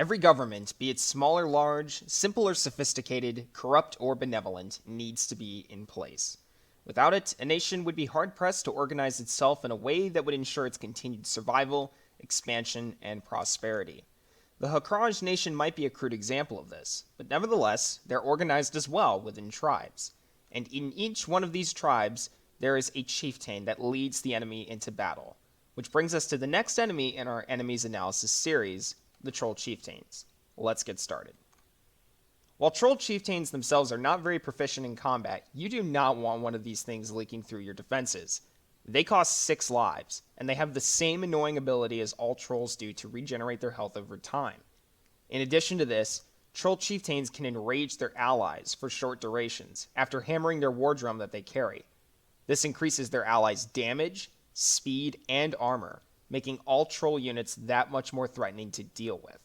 Every government, be it small or large, simple or sophisticated, corrupt or benevolent, needs to be in place. Without it, a nation would be hard pressed to organize itself in a way that would ensure its continued survival, expansion, and prosperity. The Hakraj nation might be a crude example of this, but nevertheless, they're organized as well within tribes. And in each one of these tribes, there is a chieftain that leads the enemy into battle. Which brings us to the next enemy in our enemies analysis series, the Troll Chieftains. Let's get started. While Troll Chieftains themselves are not very proficient in combat, you do not want one of these things leaking through your defenses. They cost 6 lives, and they have the same annoying ability as all trolls do to regenerate their health over time. In addition to this, Troll Chieftains can enrage their allies for short durations after hammering their war drum that they carry. This increases their allies' damage, speed, and armor, making all troll units that much more threatening to deal with.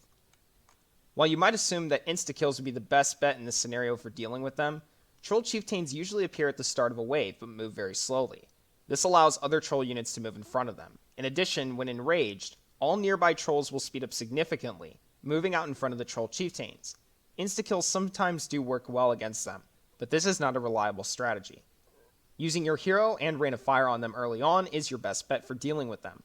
While you might assume that insta-kills would be the best bet in this scenario for dealing with them, Troll Chieftains usually appear at the start of a wave but move very slowly. This allows other troll units to move in front of them. In addition, when enraged, all nearby trolls will speed up significantly, moving out in front of the Troll Chieftains. Insta-kills sometimes do work well against them, but this is not a reliable strategy. Using your hero and rain of fire on them early on is your best bet for dealing with them.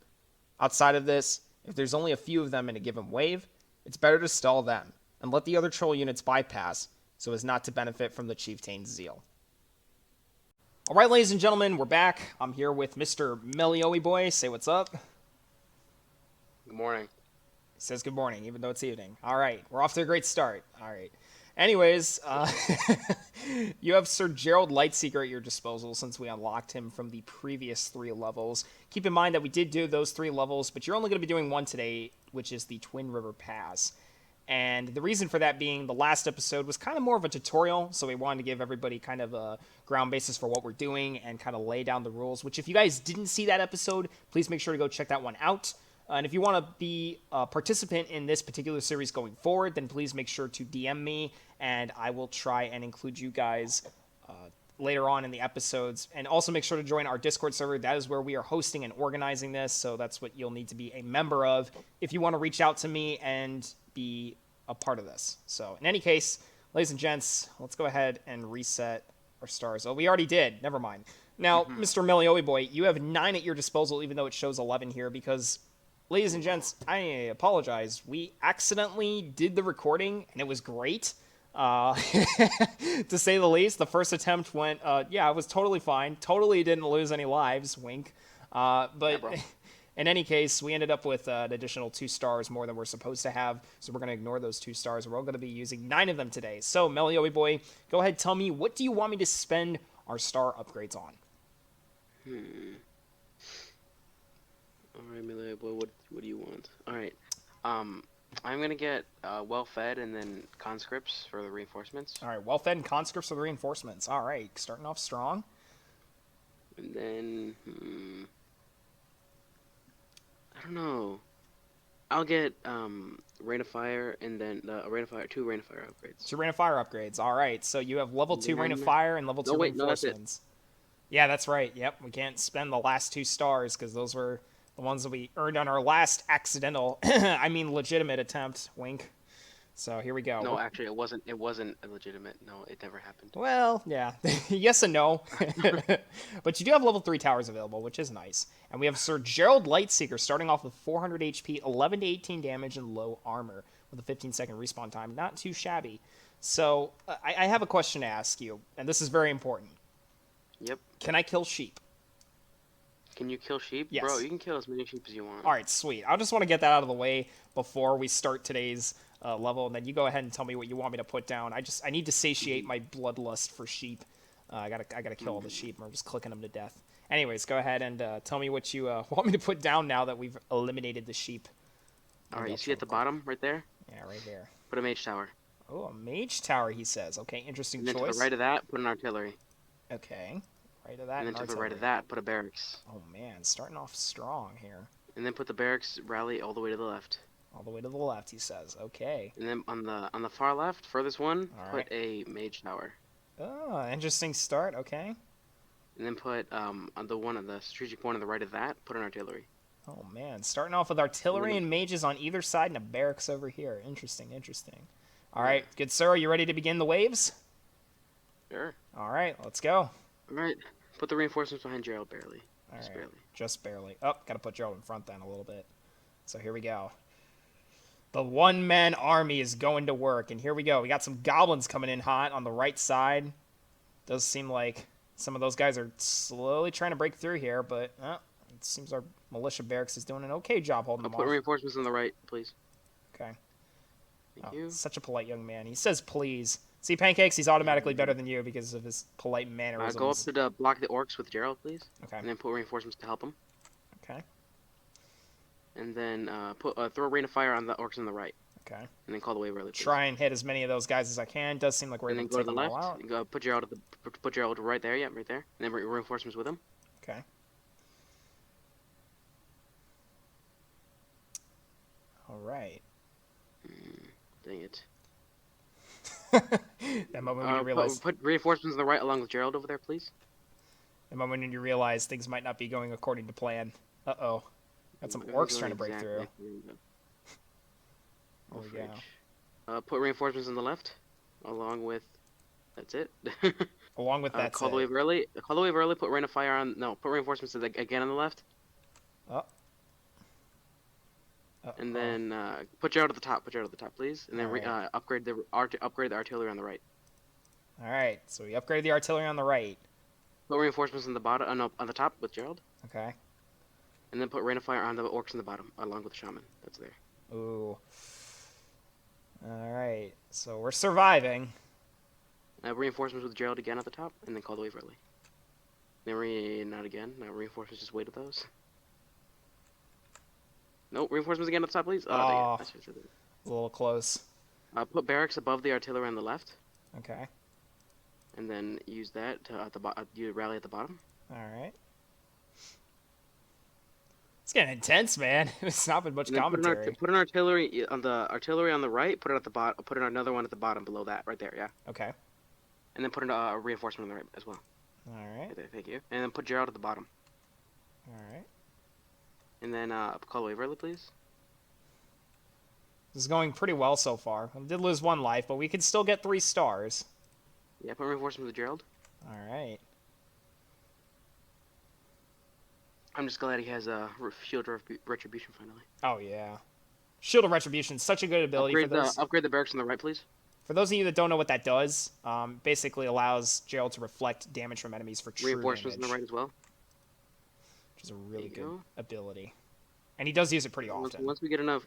Outside of this, if there's only a few of them in a given wave, it's better to stall them and let the other troll units bypass so as not to benefit from the Chieftain's zeal. Alright, ladies and gentlemen, we're back. I'm here with Mr. Melioey Boy. Say what's up. Good morning. He says good morning, even though it's evening. Alright, we're off to a great start. Alright. Anyways, you have Sir Gerald Lightseeker at your disposal since we unlocked him from the previous 3 levels. Keep in mind that we did do those 3 levels, but you're only going to be doing one today, which is the Twin River Pass. And the reason for that being the last episode was kind of more of a tutorial, so we wanted to give everybody kind of a ground basis for what we're doing and kind of lay down the rules, which if you guys didn't see that episode, please make sure to go check that one out. And if you want to be a participant in this particular series going forward, then please make sure to DM me, and I will try and include you guys later on in the episodes. And also make sure to join our Discord server. That is where we are hosting and organizing this, so that's what you'll need to be a member of if you want to reach out to me and be a part of this. So in any case, ladies and gents, let's go ahead and reset our stars. Oh, we already did. Never mind. Now, Mr. Melioey Boy, you have 9 at your disposal, even though it shows 11 here, because... Ladies and gents, I apologize. We accidentally did the recording, and it was great. To say the least, the first attempt went, yeah, it was totally fine. Totally didn't lose any lives, wink. But Yeah, in any case, we ended up with an additional 2 stars more than we're supposed to have, so we're going to ignore those 2 stars. We're going to be using 9 of them today. So, Melioey Boy, go ahead, tell me, what do you want me to spend our star upgrades on? Alright, Melee Boy, what do you want? Alright. I'm gonna get well-fed and then conscripts for the reinforcements. All right, well-fed and conscripts for the reinforcements. All right, starting off strong. And then, I don't know. I'll get Rain of Fire and then Rain of Fire, 2 Rain of Fire upgrades. 2 Rain of Fire upgrades. All right, so you have level 2 Rain of Fire and level 2 wait, no, that's it. reinforcements. Yeah, that's right. Yep, we can't spend the last 2 stars because those were the ones that we earned on our last accidental, I mean legitimate attempt. Wink. So here we go. No, actually, it wasn't a legitimate. No, it never happened. Well, yeah. Yes and no. But you do have level 3 towers available, which is nice. And we have Sir Gerald Lightseeker starting off with 400 HP, 11 to 18 damage, and low armor with a 15-second respawn time. Not too shabby. So I have a question to ask you, and this is very important. Yep. Can I kill sheep? Can you kill sheep? Yes. Bro, you can kill as many sheep as you want. All right, sweet. I just want to get that out of the way before we start today's level, and then you go ahead and tell me what you want me to put down. I need to satiate my bloodlust for sheep. I gotta kill all the sheep. I'm just clicking them to death. Anyways, go ahead and tell me what you want me to put down now that we've eliminated the sheep. All right, you see at the bottom right there? Yeah, right there. Put a mage tower. Oh, a mage tower, he says. Okay, interesting And then choice. to the right of that, put an artillery. Okay, right of that. And then to the right of that, put a barracks. Oh man, starting off strong here. And then put the barracks rally all the way to the left. All the way to the left, he says. Okay. And then on the far left, furthest one, All put right. a mage tower. Oh, interesting start. Okay. And then put on the strategic one on the right of that, put an artillery. Oh man, starting off with And artillery then, and mages on either side and a barracks over here. Interesting, interesting. All yeah, right, good sir, are you ready to begin the waves? sure. All right, let's go. All right. Put the reinforcements behind Gerald barely. All Just right, barely. just barely. Oh, gotta put Gerald in front then a little bit. So here we go. The one-man army is going to work, and here we go. We got some goblins coming in hot on the right side. Does seem like some of those guys are slowly trying to break through here, but it seems our militia barracks is doing an okay job holding I'll them put off. reinforcements on the right, please. Okay. Thank Oh, you. such a polite young man. He says please. See, Pancakes, he's automatically better than you because of his polite Go up mannerisms. to the block the orcs with Gerald, please. Okay. And then put reinforcements to help him. Okay. And then throw a rain of fire on the orcs on the right. Okay. And then call the wave early, please. Try and hit as many of those guys as I can. Does seem like we're And able then to go to take the them all left. out. And go put Gerald right there. Yeah, right there. And then reinforcements with him. Okay. All right. Dang it. That moment when you realize, Put reinforcements on the right along with Gerald over there, please. the moment when you realize things might not be going according to plan. Uh-oh. Got some orcs trying to break through. There we go. Put reinforcements on the left, along with. That's it. Along with that, Call the wave early. Call the wave early. Put rain of fire on. No, put reinforcements again on the left. Oh. And then put Gerald at the top. Put Gerald at the top, please. And then Alright. upgrade the artillery on the right. All right. So we upgraded the artillery on the right. Put reinforcements on the bottom. No, on the top with Gerald. Okay. And then put rain of fire on the orcs in the bottom, along with the shaman. That's there. Ooh. All right. So we're surviving. Reinforcements with Gerald again at the top, and then call the wave early. Then not again. Now reinforcements, just wait at those. Nope, reinforcements again at the top, please. Oh, dang it. a little close. Put barracks above the artillery on the left, Okay. and then use that to you rally at the bottom. All right. It's getting intense, man. It's not been much And then commentary. put an artillery on the right. Put it at the bottom. Put another one at the bottom below that, right there. Yeah. Okay. And then put a reinforcement on the right as well. All right. Right there, thank you. And then put Gerald at the bottom. All right. And then call the wave early, please. This is going pretty well so far. I did lose one life, but we can still get 3 stars. Yeah, put reinforcements with Gerald. All right. I'm just glad he has a shield of retribution finally. Oh yeah. Shield of Retribution, such a good ability for those. Upgrade the barracks on the right, please. For those of you that don't know what that does, basically allows Gerald to reflect damage from enemies for true Reinforcements damage, on the right as well. which is a really good go. ability. And he does use it pretty often. Once we get enough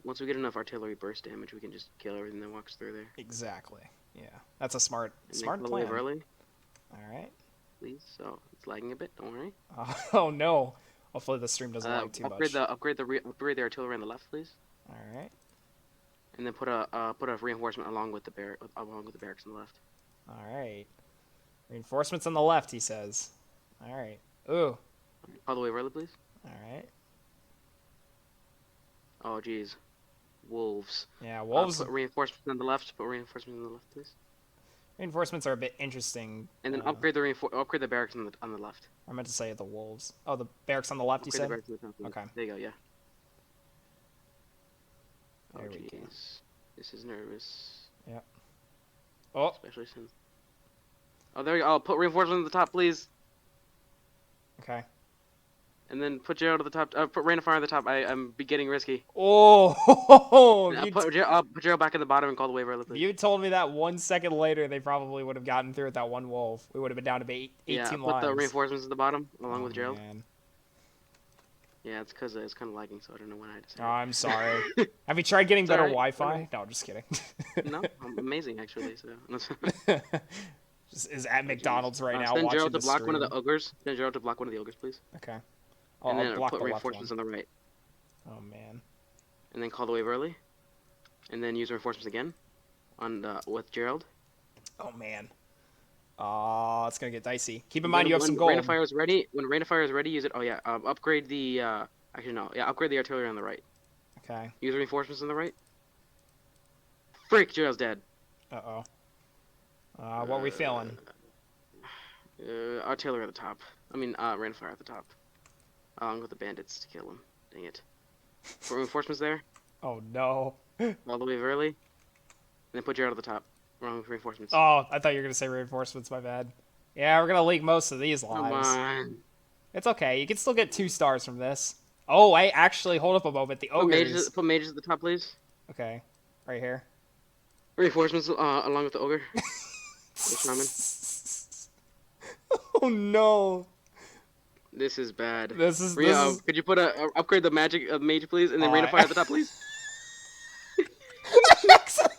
artillery burst damage, we can just kill everything that walks through there. Exactly. Yeah, that's a smart And smart then plan. early, All right. please. So it's lagging a bit. Don't worry. Oh no. Hopefully the stream doesn't lag too much. Upgrade the artillery on the left, please. All right. And then put a reinforcement along with the barracks on the left. All right. Reinforcements on the left, he says. All right. Ooh. All the way early, please. All right. Oh, jeez. Wolves. Yeah, wolves. Put reinforcements on the left. Put reinforcements on the left, please. Reinforcements are a bit interesting. And then upgrade the barracks on the left. I meant to say the wolves. Oh, the barracks on the left, you Upgrade said? the barracks on the top, please. Okay. There you go. Yeah. There Oh, we go. jeez. This is nervous. Yep. Oh. Especially since. Oh, there you go. Oh, put reinforcements on the top, please. Okay. And then put Gerald at the top. Put Rain of Fire at the top. I'm getting risky. Oh! Put Gerald back at the bottom and call the wave early, please. If you told me that 1 second later, they probably would have gotten through with that one wolf. We would have been down to 18 put lives. the reinforcements at the bottom along with Gerald. Man. Yeah, it's because it's kind of lagging, so I don't know when I had to say Oh, I'm sorry. Have you tried getting It's better alright. Wi-Fi? No, just kidding. No, I'm amazing actually. So. Just is at McDonald's right now Send watching Gerald to the block stream. one of the ogres. Send Gerald to block one of the ogres, please. Okay. And I'll then block put the left reinforcements one. on the right. Oh man. And then call the wave early. And then use reinforcements again on with Gerald. Oh man. It's gonna get dicey. Keep in mind you have some gold. When Rain of Fire is ready, use it. Oh yeah. Upgrade the. Actually no. Yeah, upgrade the artillery on the right. Okay. Use reinforcements on the right. Freak, Gerald's dead. Uh-oh. What are we feeling? Artillery at the top. I mean, Rain of Fire at the top. Along with the bandits to kill him. Dang it. Put reinforcements there, Oh no. all the way early, and then put Gerald at the top. Wrong with reinforcements. Oh, I thought you were gonna say reinforcements. My bad. Yeah, we're gonna leak most of these Come lives. on. It's okay. You can still get 2 stars from this. Oh, I actually hold up a moment. The ogres. Put mages at the top, please. Okay, right here. Reinforcements along with the ogre. The shaman. Oh no. This is bad. This is. Could you put upgrade the magic mage, please, and then rain of I fire at the top, please?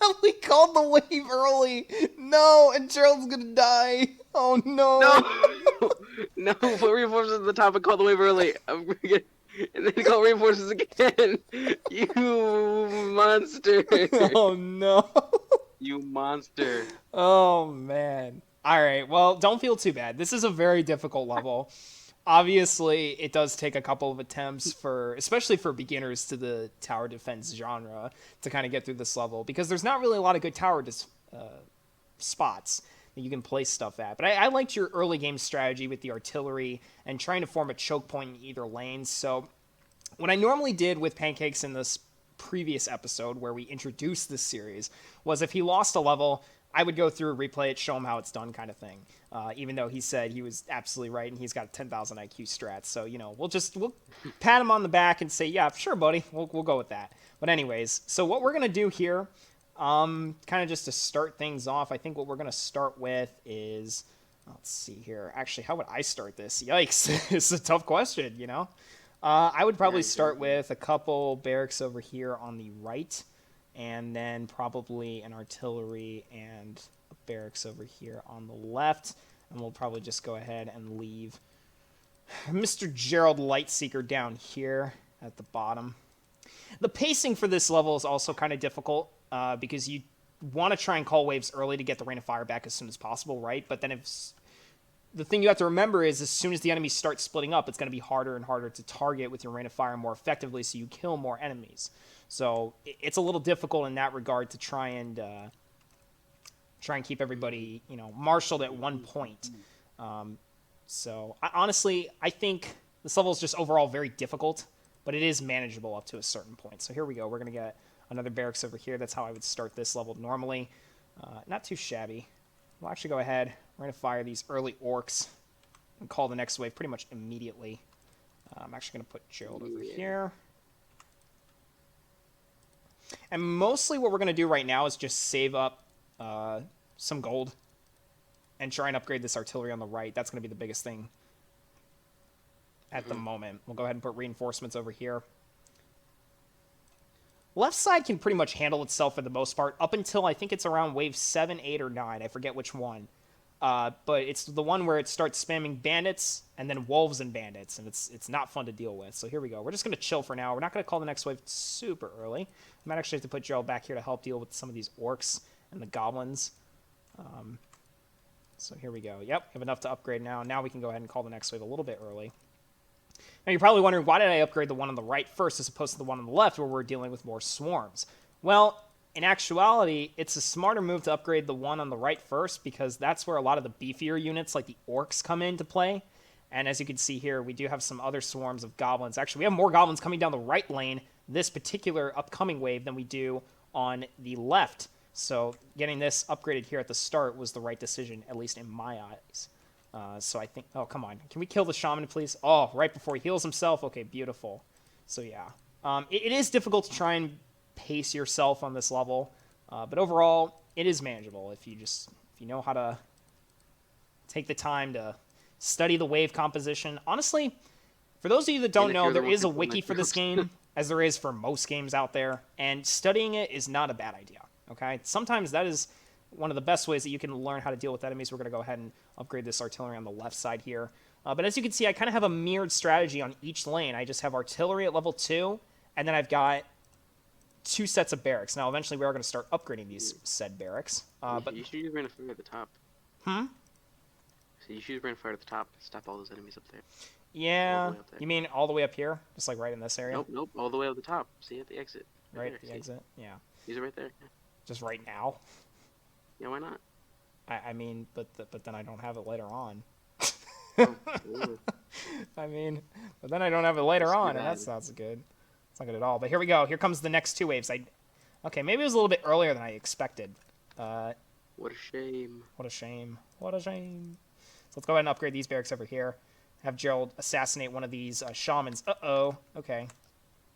accidentally called the wave early. No, and Gerald's gonna die. Oh no. No, no. Put reinforcements at the top and call the wave early. And then call reinforcements again. You monster. Oh no. You monster. Oh man. All right. Well, don't feel too bad. This is a very difficult level. Obviously, it does take a couple of attempts for, especially for beginners to the tower defense genre, to kind of get through this level because there's not really a lot of good tower spots that you can place stuff at. But I liked your early game strategy with the artillery and trying to form a choke point in either lane. So what I normally did with Pancakes in this previous episode where we introduced this series was if he lost a level, I would go through, replay it, show him how it's done kind of thing. Even though he said he was absolutely right and he's got 10,000 IQ strats. So, we'll pat him on the back and say, yeah, sure, buddy. We'll go with that. But anyways, so what we're going to do here, kind of just to start things off, I think what we're going to start with is, let's see here. Actually, how would I start this? Yikes. It's a tough question, I would probably start with a couple barracks over here on the right, and then probably an artillery and a barracks over here on the left, and we'll probably just go ahead and leave Mr. Gerald Lightseeker down here at the bottom. The pacing for this level is also kind of difficult because you want to try and call waves early to get the rain of fire back as soon as possible, right? But then the thing you have to remember is as soon as the enemies start splitting up, it's going to be harder and harder to target with your rain of fire more effectively so you kill more enemies. So it's a little difficult in that regard to try and keep everybody, marshaled at one point. Honestly, I think this level is just overall very difficult, but it is manageable up to a certain point. So here we go. We're going to get another barracks over here. That's how I would start this level normally. Not too shabby. We'll actually go ahead. We're going to fire these early orcs and call the next wave pretty much immediately. I'm actually going to put Gerald over here. And mostly what we're going to do right now is just save up some gold and try and upgrade this artillery on the right. That's going to be the biggest thing at the moment. We'll go ahead and put reinforcements over here. Left side can pretty much handle itself for the most part up until I think it's around wave 7, 8, or 9. I forget which one. But it's the one where it starts spamming bandits and then wolves and bandits, and it's not fun to deal with. So here we go. We're just going to chill for now. We're not going to call the next wave super early. I might actually have to put Gerald back here to help deal with some of these orcs and the goblins. So here we go. Yep, we have enough to upgrade now. Now we can go ahead and call the next wave a little bit early. Now you're probably wondering, why did I upgrade the one on the right first as opposed to the one on the left where we're dealing with more swarms? Well, in actuality, it's a smarter move to upgrade the one on the right first because that's where a lot of the beefier units like the orcs come into play. And as you can see here, we do have some other swarms of goblins. Actually, we have more goblins coming down the right lane this particular upcoming wave than we do on the left. So getting this upgraded here at the start was the right decision, at least in my eyes. So I think, oh, come on. Can we kill the shaman, please? Oh, right before he heals himself. Okay, beautiful. So yeah, it is difficult to try and pace yourself on this level. But overall, it is manageable if you know how to take the time to study the wave composition. Honestly, for those of you that don't know, there is a wiki for this game, as there is for most games out there, and studying it is not a bad idea. Okay, sometimes that is one of the best ways that you can learn how to deal with enemies. We're going to go ahead and upgrade this artillery on the left side here. But as you can see, I kind of have a mirrored strategy on each lane. I just have artillery at level 2, and then I've got 2 sets of barracks. Now, eventually, we are going to start upgrading these said barracks. But you should use rain of fire at the top. Hmm? So you should use rain of fire at the top. Stop all those enemies up there. Yeah. You mean all the way up here? Just like right in this area? Nope. All the way up the top. See at the exit. Right at the exit? Yeah. Use it right there. Yeah. Just right now? Yeah, why not? I mean, but then I don't have it later on. Oh, I mean, but then I don't have it later That's too on, and bad. that's not so good. It's not good at all. But here we go. Here comes the next two waves. Okay, maybe it was a little bit earlier than I expected. Uh, What a shame. what a shame. What a shame. So let's go ahead and upgrade these barracks over here. Have Gerald assassinate one of these shamans. Uh-oh. Okay.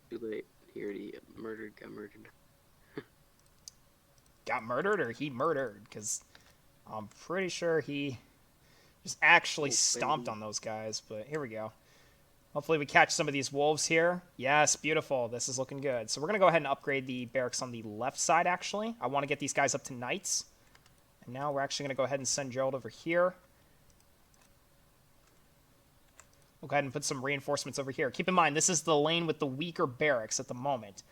Too late. He already got murdered. Got murdered or he murdered? Because I'm pretty sure he just actually Oh, stomped baby. on those guys. But here we go. Hopefully we catch some of these wolves here. Yes, beautiful. This is looking good. So we're going to go ahead and upgrade the barracks on the left side, actually. I want to get these guys up to knights. And now we're actually going to go ahead and send Gerald over here. We'll go ahead and put some reinforcements over here. Keep in mind, this is the lane with the weaker barracks at the moment.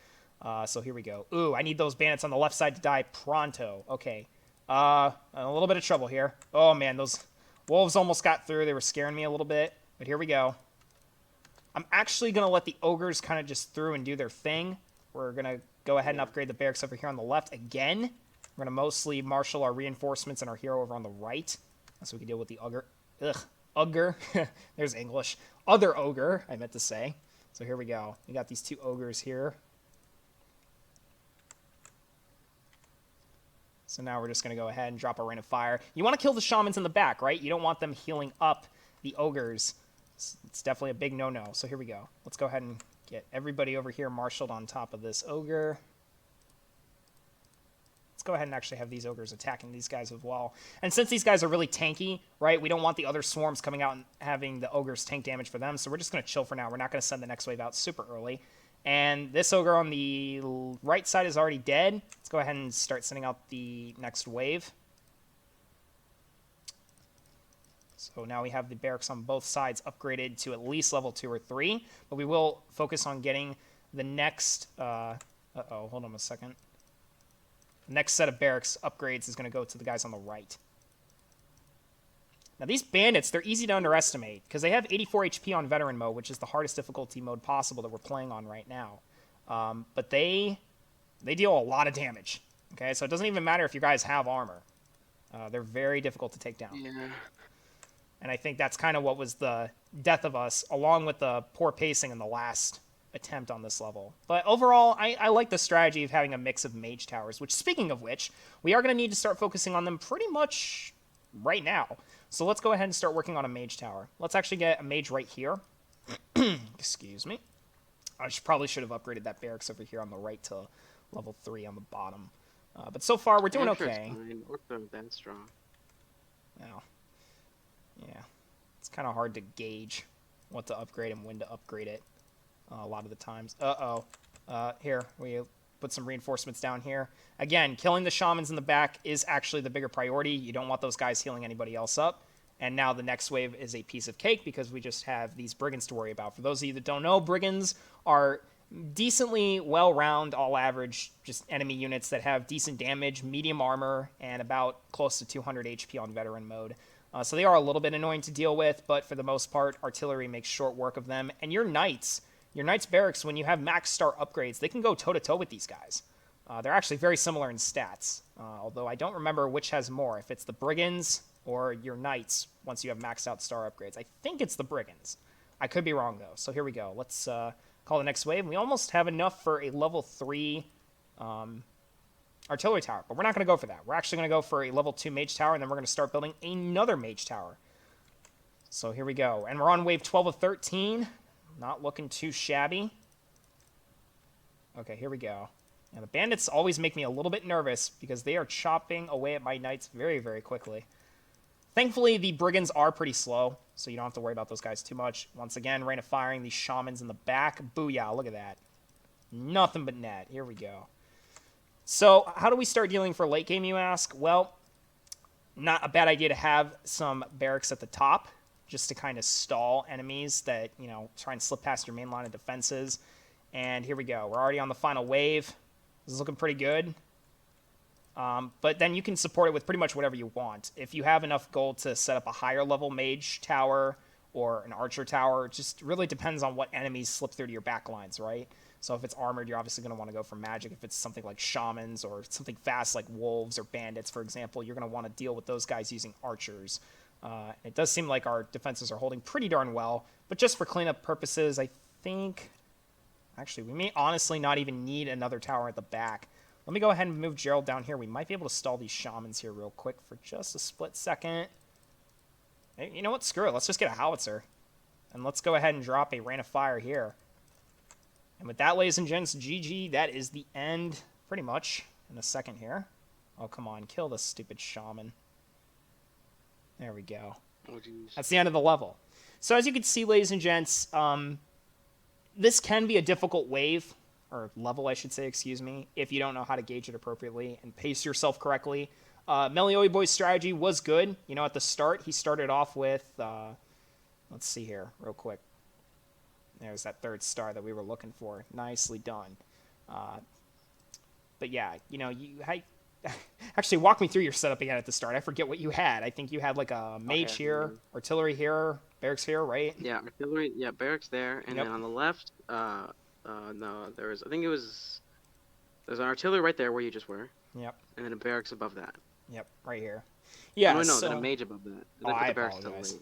So here we go. Ooh, I need those bandits on the left side to die pronto. Okay. A little bit of trouble here. Oh, man, those wolves almost got through. They were scaring me a little bit. But here we go. I'm actually going to let the ogres kind of just through and do their thing. We're going to go ahead and upgrade the barracks over here on the left again. We're going to mostly marshal our reinforcements and our hero over on the right. So we can deal with the ogre. Ugh. Ogre. There's English. Other ogre, I meant to say. So here we go. We got these two ogres here. So now we're just going to go ahead and drop a rain of fire. You want to kill the shamans in the back, right? You don't want them healing up the ogres. It's definitely a big no-no. So here we go. Let's go ahead and get everybody over here marshaled on top of this ogre. Let's go ahead and actually have these ogres attacking these guys as well. And since these guys are really tanky, right, we don't want the other swarms coming out and having the ogres tank damage for them, so we're just going to chill for now. We're not going to send the next wave out super early. And this ogre on the right side is already dead. Let's go ahead and start sending out the next wave. So now we have the barracks on both sides upgraded to at least level 2 or 3, but we will focus on getting the next... hold on a second. The next set of barracks upgrades is going to go to the guys on the right. Now these bandits, they're easy to underestimate because they have 84 HP on veteran mode, which is the hardest difficulty mode possible that we're playing on right now. But they deal a lot of damage. Okay, so it doesn't even matter if you guys have armor. They're very difficult to take down. Yeah. And I think that's kind of what was the death of us, along with the poor pacing in the last attempt on this level. But overall, I like the strategy of having a mix of mage towers, which, speaking of which, we are going to need to start focusing on them pretty much right now. So let's go ahead and start working on a mage tower. Let's actually get a mage right here. Excuse me. Probably should have upgraded that barracks over here on the right to level 3 on the bottom. But so far, we're doing okay. Orcs aren't that strong. Now, yeah, it's kind of hard to gauge what to upgrade and when to upgrade it a lot of the times. Here, we put some reinforcements down here. Again, killing the shamans in the back is actually the bigger priority. You don't want those guys healing anybody else up. And now the next wave is a piece of cake because we just have these brigands to worry about. For those of you that don't know, brigands are decently well-round, all-average, just enemy units that have decent damage, medium armor, and about close to 200 HP on veteran mode. So they are a little bit annoying to deal with, but for the most part, artillery makes short work of them. And your knights barracks, when you have max star upgrades, they can go toe-to-toe with these guys. They're actually very similar in stats, although I don't remember which has more, if it's the brigands or your knights once you have maxed out star upgrades. I think it's the brigands. I could be wrong, though. So here we go. Let's call the next wave. We almost have enough for a level 3 artillery tower, but we're not going to go for that. We're actually going to go for a level 2 mage tower, and then we're going to start building another mage tower. So here we go. And we're on wave 12 of 13. Not looking too shabby. Okay, here we go. And the bandits always make me a little bit nervous because they are chopping away at my knights very, very quickly. Thankfully, the brigands are pretty slow, so you don't have to worry about those guys too much. Once again, rain of firing these shamans in the back. Booyah, look at that. Nothing but net. Here we go. So, how do we start dealing for late game, you ask? Well, not a bad idea to have some barracks at the top, just to kind of stall enemies that, try and slip past your main line of defenses. And here we go. We're already on the final wave. This is looking pretty good. But then you can support it with pretty much whatever you want. If you have enough gold to set up a higher level mage tower or an archer tower, it just really depends on what enemies slip through to your back lines, right? So if it's armored, you're obviously going to want to go for magic. If it's something like shamans or something fast like wolves or bandits, for example, you're going to want to deal with those guys using archers. It does seem like our defenses are holding pretty darn well, but just for cleanup purposes, I think... Actually, we may honestly not even need another tower at the back. Let me go ahead and move Gerald down here. We might be able to stall these shamans here real quick for just a split second. Hey, you know what? Screw it. Let's just get a howitzer. And let's go ahead and drop a rain of fire here. And with that, ladies and gents, GG. That is the end, pretty much, in a second here. Oh, come on. Kill this stupid shaman. There we go. Oh, jeez. That's the end of the level. So as you can see, ladies and gents, this can be a difficult wave, or level, I should say, excuse me, if you don't know how to gauge it appropriately and pace yourself correctly. Melioy Boy's strategy was good. You know, at the start, he started off with, let's see here, real quick. There's that third star that we were looking for. Nicely done. But yeah, you know, actually, walk me through your setup again at the start. I forget what you had. I think you had like a mage here, artillery here, barracks here, right? Yeah, artillery. Yeah, barracks there, and then on the left, no, there was. I think it was. There's an artillery right there where you just were. Yep. And then a barracks above that. Yep, right here. Yeah. No, so... then a mage above that. Oh, I the apologize.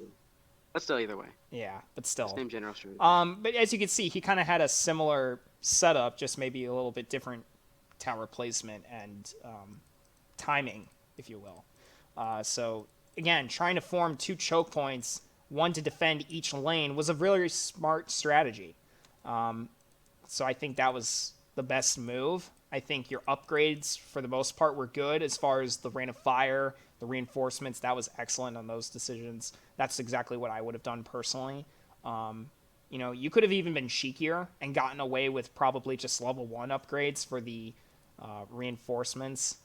That's still either way. Yeah, but still. Same general strategy. But as you can see, he kind of had a similar setup, just maybe a little bit different tower placement and timing, if you will. So again, trying to form 2 choke points, one to defend each lane, was a really smart strategy. So I think that was the best move. I think your upgrades, for the most part, were good as far as the Rain of Fire, the reinforcements. That was excellent on those decisions. That's exactly what I would have done personally. You know, you could have even been cheekier and gotten away with probably just level 1 upgrades for the reinforcements,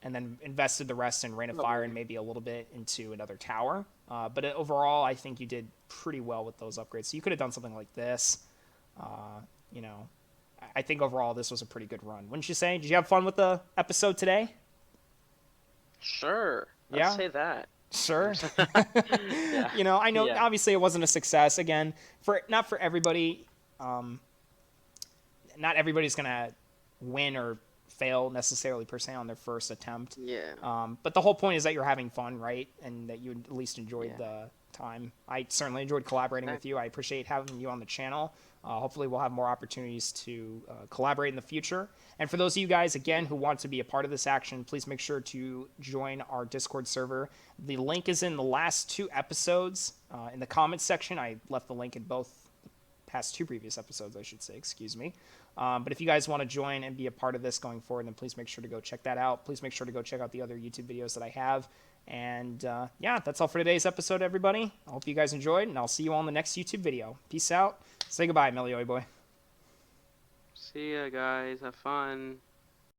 and then invested the rest in Rain of Fire and maybe a little bit into another tower. But overall, I think you did pretty well with those upgrades. So you could have done something like this. You know, I think overall this was a pretty good run. Wouldn't you say? Did you have fun with the episode today? Sure. Yeah? Let's say that. Sure. Yeah. You know, I know Yeah. obviously it wasn't a success. Again, not for everybody. Not everybody's going to win or fail necessarily per se on their first attempt. Yeah. But the whole point is that you're having fun, right? And that you at least enjoyed the time. I certainly enjoyed collaborating with you. I appreciate having you on the channel. Hopefully we'll have more opportunities to collaborate in the future. And for those of you guys, again, who want to be a part of this action, please make sure to join our Discord server. The link is in the last 2 episodes. In the comments section, I left the link in both the past 2 previous episodes, I should say, excuse me. But if you guys want to join and be a part of this going forward, then please make sure to go check that out. Please make sure to go check out the other YouTube videos that I have. And yeah, that's all for today's episode, everybody. I hope you guys enjoyed, and I'll see you all in the next YouTube video. Peace out. Say goodbye, Melioy Boy. See ya, guys. Have fun.